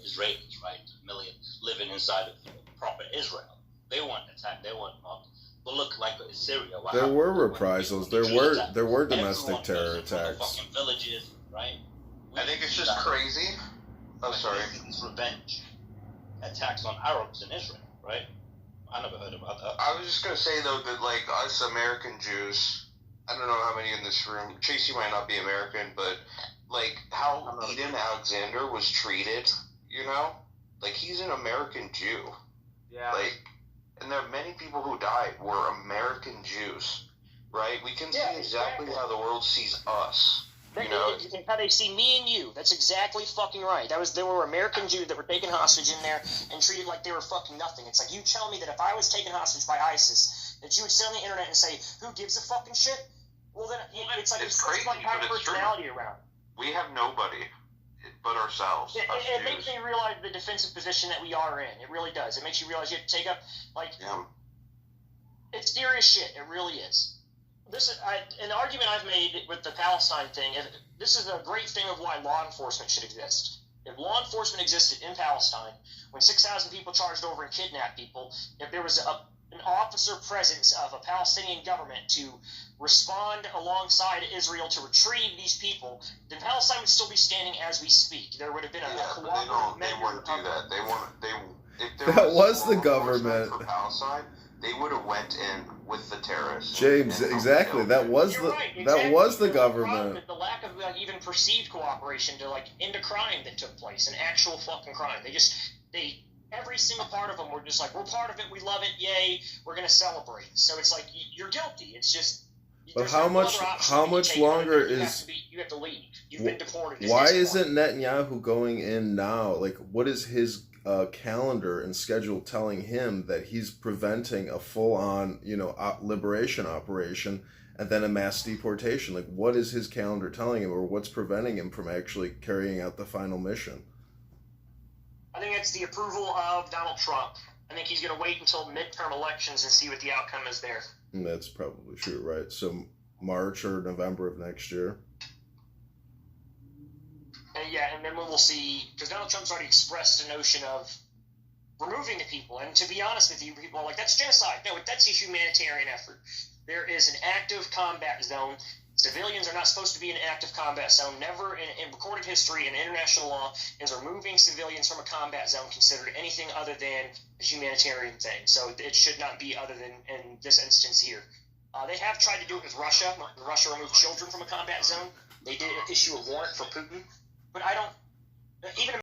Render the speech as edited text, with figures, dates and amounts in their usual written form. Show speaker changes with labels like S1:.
S1: Israelis, right? A million living inside of proper Israel. They weren't attacked. They weren't mobbed. But look, like Syria.
S2: There were reprisals. There were domestic terror attacks.
S1: From the fucking villages, right?
S3: I think it's just crazy. Oh, sorry.
S1: It's revenge attacks on Arabs in Israel, right? I never heard about that.
S3: I was just gonna say though that like us American Jews, I don't know how many in this room. Chase, you might not be American, but like how Eden Alexander was treated, you know, like he's an American Jew.
S4: Yeah.
S3: Like, and there are many people who died were American Jews, right? We can see exactly how the world sees us. You know,
S4: how they see me and you. That's exactly fucking right. There were American Jews that were taken hostage in there and treated like they were fucking nothing. It's like you tell me that if I was taken hostage by ISIS, that you would sit on the internet and say, "Who gives a fucking shit?" Well, then it's like it's
S3: crazy,
S4: like having personality around.
S3: We have nobody but ourselves.
S4: It makes me realize the defensive position that we are in. It really does. It makes you realize you have to take up it's serious shit. It really is. An argument I've made with the Palestine thing, this is a great thing of why law enforcement should exist. If law enforcement existed in Palestine, when 6,000 people charged over and kidnapped people, if there was an officer presence of a Palestinian government to respond alongside Israel to retrieve these people, then Palestine would still be standing as we speak. There would have been a cooperative
S3: they wouldn't do that.
S2: That was the government.
S3: For Palestine, they would have went in with the terrorists.
S2: James, exactly. That was the government.
S4: The lack of even perceived cooperation to into crime that took place, an actual fucking crime. Every single part of them were just like, we're part of it, we love it, yay, we're gonna celebrate. So it's like you're guilty. It's just.
S2: But how much longer is?
S4: You have to leave. You've been deported.
S2: Why isn't Netanyahu going in now? Like, what is his calendar and schedule telling him that he's preventing a full-on, liberation operation and then a mass deportation? Like, what is his calendar telling him, or what's preventing him from actually carrying out the final mission?
S4: I think it's the approval of Donald Trump. I think he's going to wait until midterm elections and see what the outcome is there.
S2: And that's probably true, right? So March or November of next year.
S4: And then we'll see, because Donald Trump's already expressed a notion of removing the people. And to be honest with you, people are like, that's genocide. No, that's a humanitarian effort. There is an active combat zone. Civilians are not supposed to be in an active combat zone. Never in recorded history and international law is removing civilians from a combat zone considered anything other than a humanitarian thing. So it should not be other than in this instance here. They have tried to do it with Russia. Russia removed children from a combat zone. They did issue a warrant for Putin. But I don't... Even